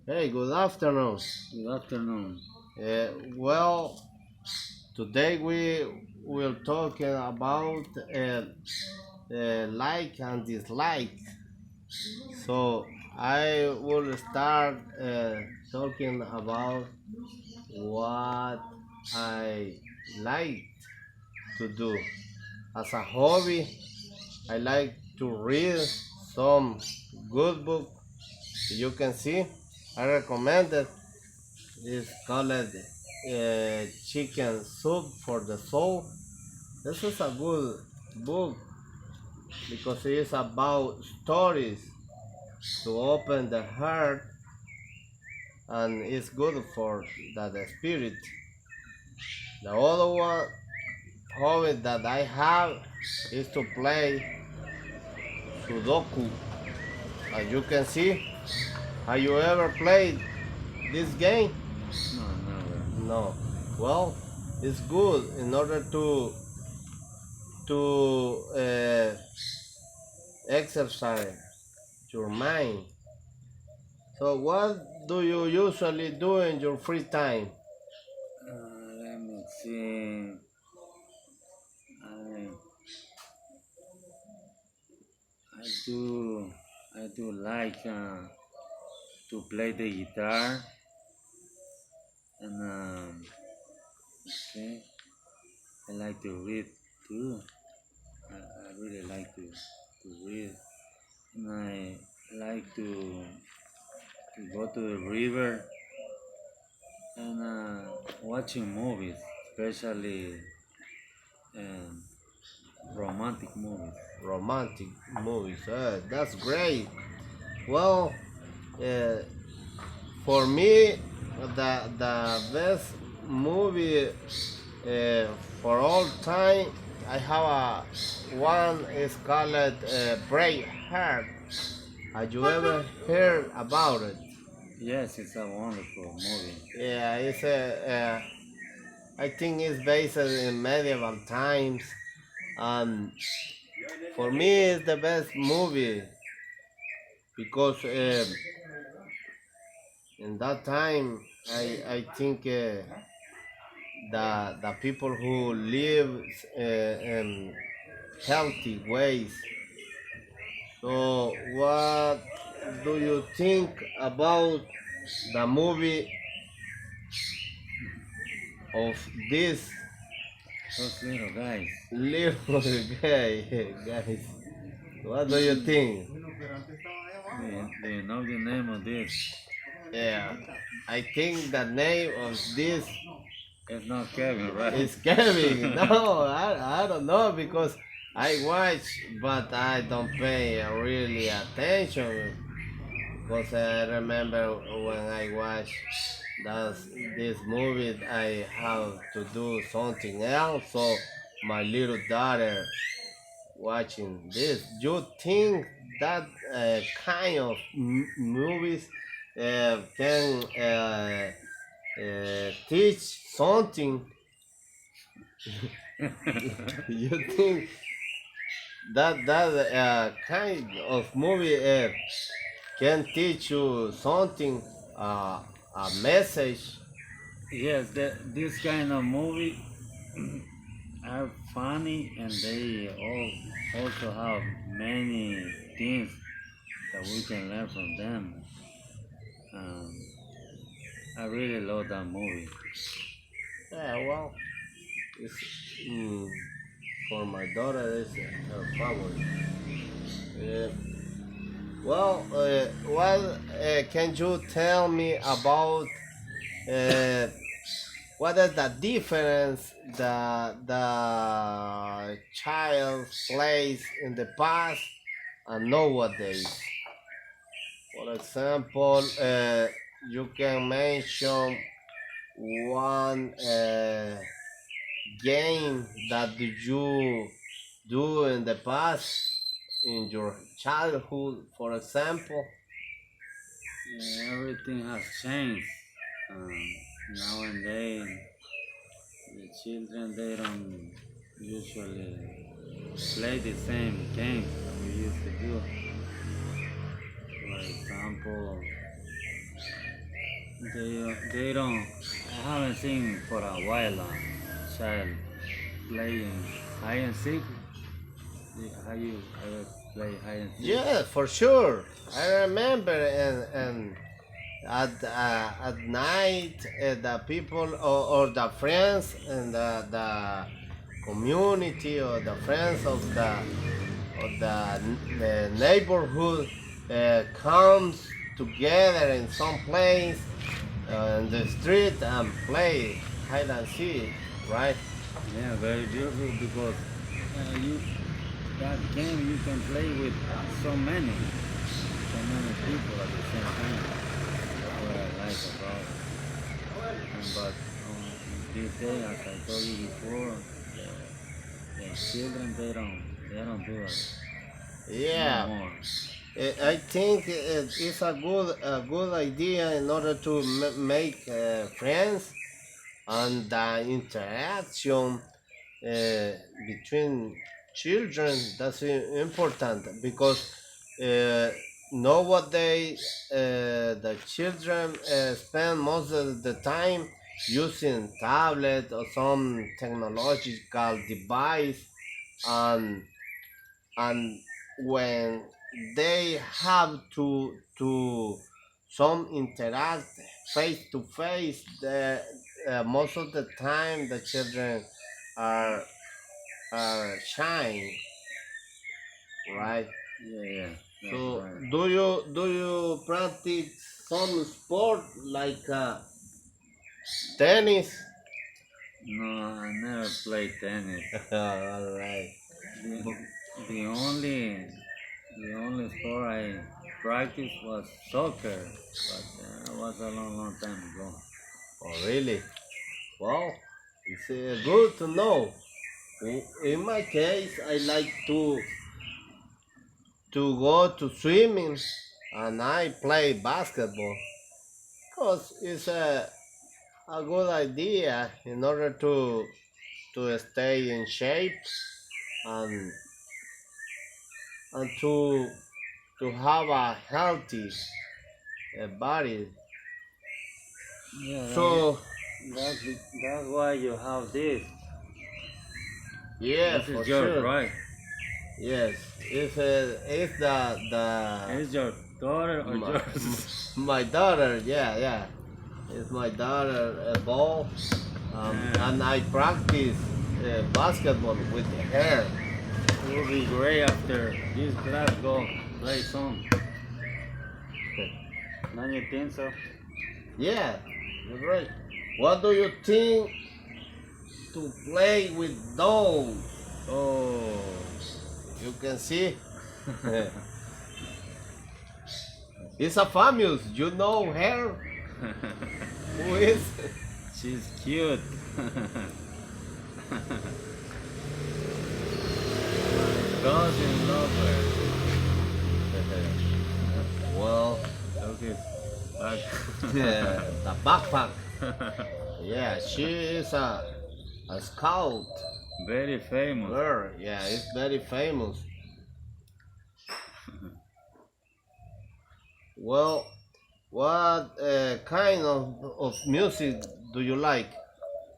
Hey, good afternoon. Good afternoon. Uh, well, today we will talking about like and dislike. So I will start talking about what I like to do as a hobby. I like to read some good book. You can see. I recommend it. It's called Chicken Soup for the Soul. This is a good book because it is about stories to open the heart and it's good for the spirit. The other one hobby that I have is to play Sudoku. As you can see, have you ever played this game? No, never. No. Well, it's good in order to exercise your mind. So, what do you usually do in your free time? Let me see. I I do I do like to play the guitar and okay. I like to read too. I really like to read and I like to go to the river and watching movies, especially um, romantic movies. Romantic movies. That's great. Well, uh, for me, the best movie for all time, I have a one is called Braveheart. Have you ever heard about it? Yes, it's a wonderful movie. Yeah, it's a. I think it's based in medieval times. Um, for me, it's the best movie because in that time, I think the people who live in healthy ways. So, what do you think about the movie of this Those little guys. little guys? What do you think? Do you know the name of this? Yeah, I think the name of this It's not Kevin, right? is Kevin. No, I don't know because I watch, but I don't pay really attention because I remember when I watch this movie, I have to do something else. So my little daughter watching this. You think that kind of movies can teach something? You think that kind of movie can teach you something, a message? Yes, this kind of movie are funny and they all also have many things that we can learn from them. Um, I really love that movie. Yeah, well, it's, mm, for my daughter, it's her favorite. Yeah. Well, what can you tell me about uh, what is the difference the child plays in the past and nowadays? For example, you can mention one game that you do in the past in your childhood, for example. Yeah, everything has changed. Nowadays, the children they don't usually play the same games that we used to do. For example, they don't. I haven't seen for a while child playing hide and seek. How you ever play hide and seek? Yeah, for sure. I remember, and at night, the people or the friends and the community or the friends of the neighborhood comes together in some place in the street and play hide and seek, right? Yeah, very beautiful because you that game you can play with so many people at the same time. That's what I like about it. But these days, as I told you before, the children they don't do it Yeah, anymore. I think it's a good idea in order to make friends and the interaction uh, between children. That's important because uh, nowadays the children spend most of the time using tablet or some technological device, and and when they have to some interact face to face, the most of the time the children are are shy, right? Yeah, yeah, So that's right. do you practice some sport like tennis? No, I never played tennis. All right. The, the only the only sport I practiced was soccer, but that was a long time ago. Oh, really? Well, it's good to know. In my case, I like to go to swimming, and I play basketball because it's a good idea in order to stay in shape, and and to have a healthy body. Yeah, So that's why you have this. yeah, This for is yours, sure. right? Yes, if the Is your daughter or my, yours? my daughter, yeah, yeah, it's my daughter ball, Yeah. and I practice basketball with her. It would be great after this class go play some. Don't you think so? Yeah, you're right. What do you think to play with dolls? Oh, you can see. It's a famous. You know her? Who is? She's cute. Cousin lover. Well, Look at back. the backpack. Yeah, she is a scout Very famous. girl. Yeah, it's very famous. Well, what kind of music do you like?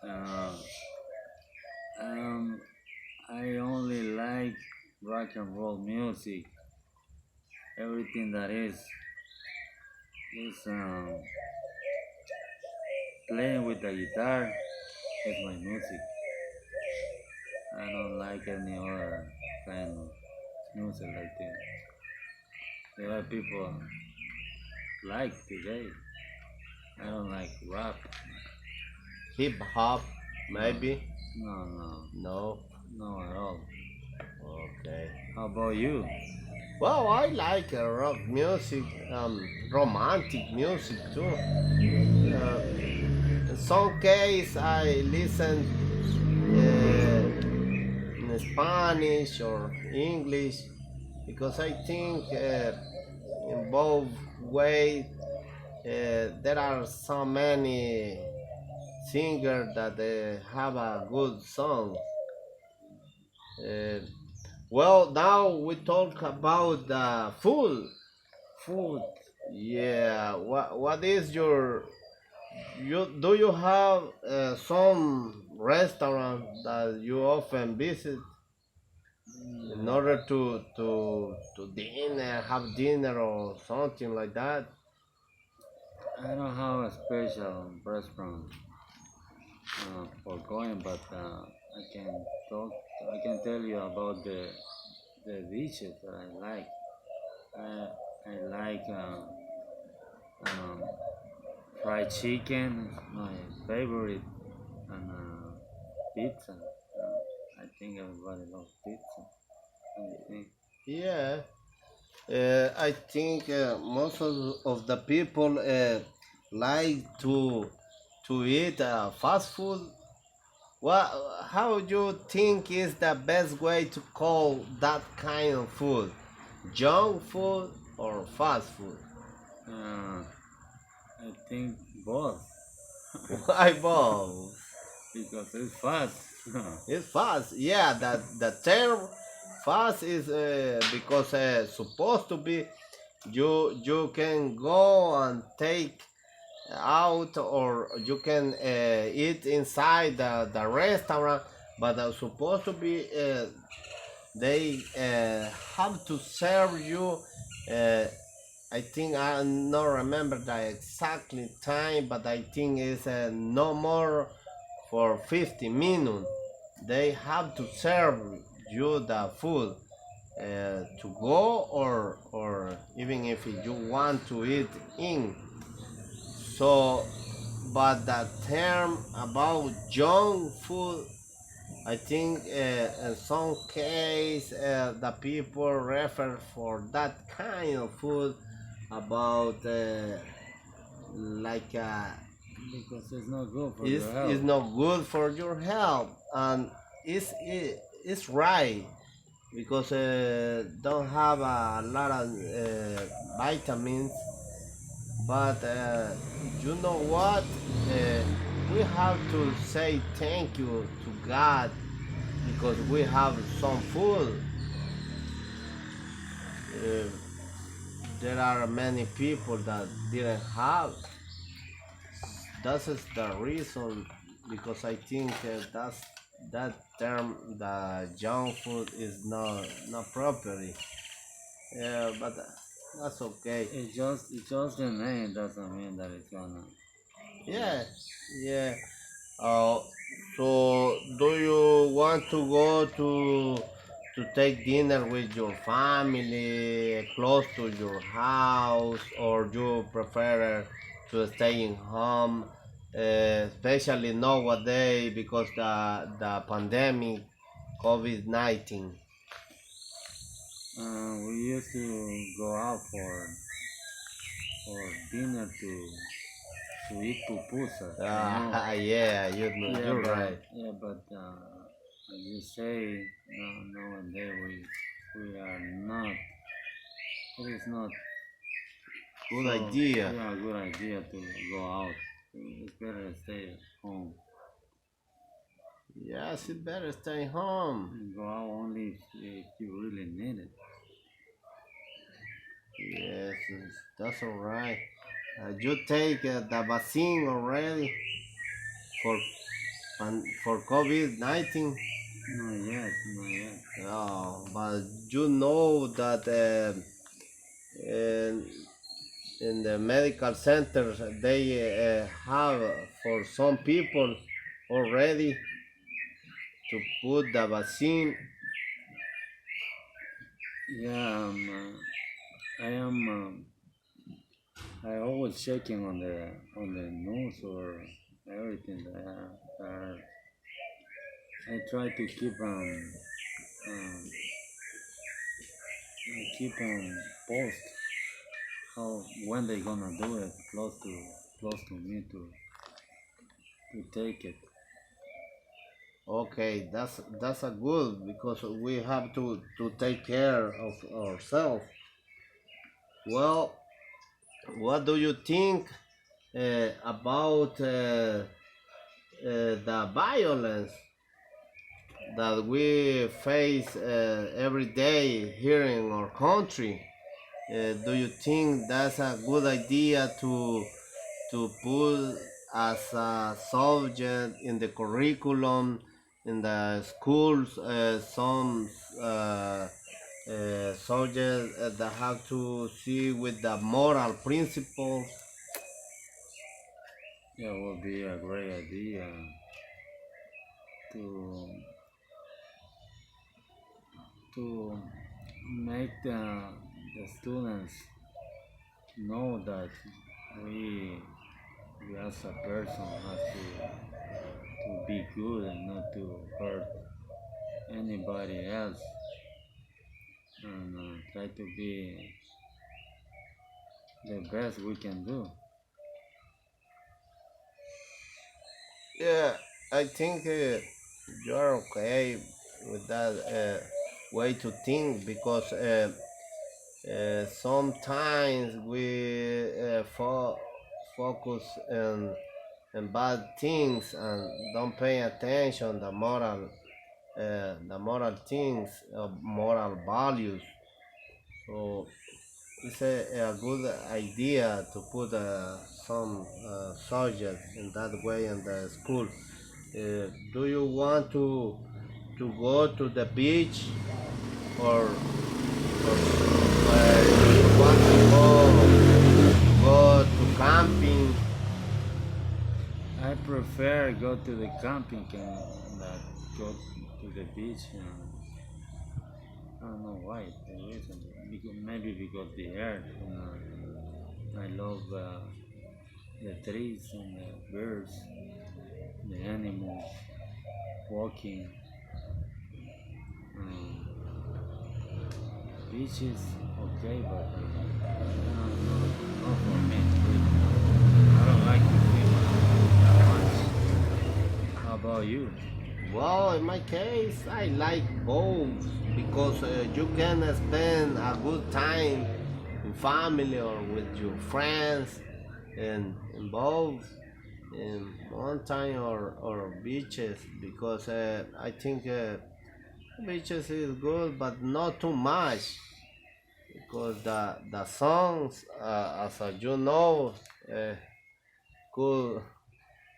Uh, um, I only like rock and roll music. Everything that is playing with the guitar is my music. I don't like any other kind of music like that. There are people like today. I don't like rap. Hip hop, No, maybe? no, No. no at all. Okay. How about you? Well, I like rock music, romantic music too. In some case, I listen in Spanish or English because I think in both ways there are so many singers that have a good song. Uh, well, now we talk about the food. Food. Yeah. What is your you have some restaurant that you often visit in Mm, order to dinner, have dinner or something like that? I don't have a special restaurant for going, but I can talk. I can tell you about the dishes that I like. I I like um, fried chicken, is my favorite, and pizza. I think everybody loves pizza. I think. Yeah, I think most of the people like to eat fast food. What, how do you think is the best way to call that kind of food? Junk food or fast food? Uh, I think both Why both? because it's fast. It's fast. Yeah, that the term fast is because supposed to be you can go and take out or you can eat inside the restaurant, but supposed to be they have to serve you. Uh, I think I don't remember the exactly time, but I think it's no more for 50 minutes. They have to serve you the food to go or even if you want to eat in. So, but the term about junk food, I think in some case the people refer for that kind of food about like Because it's not good for your is health. not good for your health and it's right because don't have a lot of vitamins. But you know what? We have to say thank you to God because we have some food. Uh, there are many people that didn't have. That is the reason because I think that term, the junk food, is not properly. Yeah, but that's okay. It's just the name doesn't mean that it's gonna. Yeah, yeah. Uh, so do you want to go to take dinner with your family close to your house, or you prefer to stay in home, especially nowadays because the pandemic, COVID-19? We used to go out for dinner to eat pupusas, you know. Yeah, you're right. But as you say, no, nowadays we are not. It is not Good so idea. yeah good idea to go out. It's better to stay at home Yes, you better stay home. and go out only if you really need it. Yes, that's all right. You take the vaccine already for for COVID-19. Not yet. But you know that in, in the medical centers they have for some people already to put the vaccine. Yeah, I am. I always checking on the news or everything. I try to um keep post how when they gonna do it close to me to take it. Okay, that's a good because we have to take care of ourselves. Well, what do you think about the violence that we face every day here in our country? Do you think that's a good idea to put as a subject in the curriculum in the schools. Some subjects that have to see with the moral principles. Yeah, it would be a great idea to to make the students know that we we as a person has to be good and not to hurt anybody else, and try to be the best we can do. Yeah, I think you're okay with that way to think because sometimes we focus on bad things and don't pay attention the moral things, moral values. So it's a good idea to put some subject in that way in the school. Do you want to go to the beach or do you want to go to camping? I prefer go to the camping and not go to the beach. I don't know why. The reason, because maybe because the air. I love the trees and the birds, the animals, walking. Um, Beaches, okay, but not for me. I don't like to swim that much. How about you? Well, in my case, I like both because you can spend a good time in family or with your friends in both in mountain or beaches because I think beaches is good but not too much because the songs as you know uh, could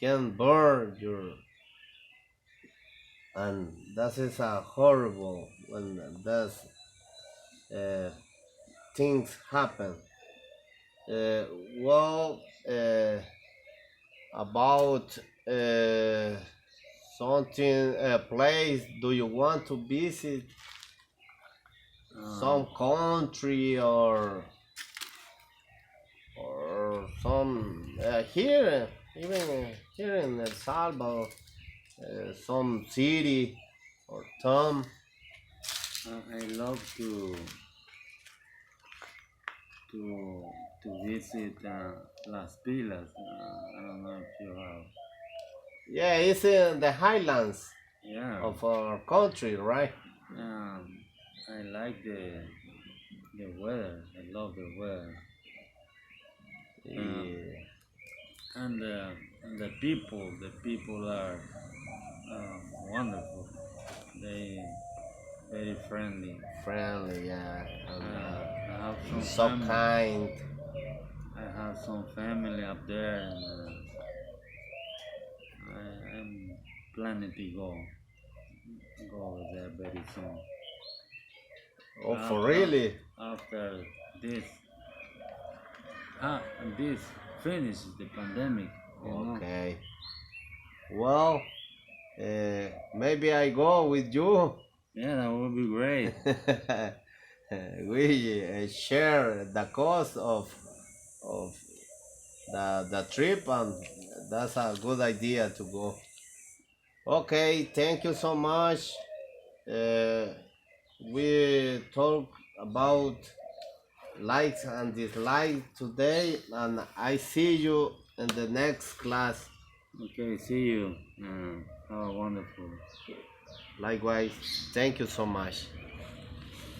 can burn your and that is a horrible when those uh, things happen. Uh, well, uh, about uh, something a place do you want to visit Uh, some country or some here even here in El Salvador some city or town. I love to to visit Las Pilas. I don't know if you have. Yeah, it's in the highlands Yeah, of our country, right? I like the weather. I love the weather. Um, Yeah, and the people. The people are wonderful. They very friendly. friendly, yeah, and I have some so family. kind. I have some family up there, and I'm planning to go over there very soon. Oh, for After really? after this ah this finishes the pandemic, you know. Okay. Well, maybe I go with you. Yeah, that would be great. We share the cost of the trip, and that's a good idea to go. Okay, thank you so much. Uh, we talk about likes and dislikes today, and I see you in the next class. Okay, see you. Have a wonderful. Likewise, thank you so much.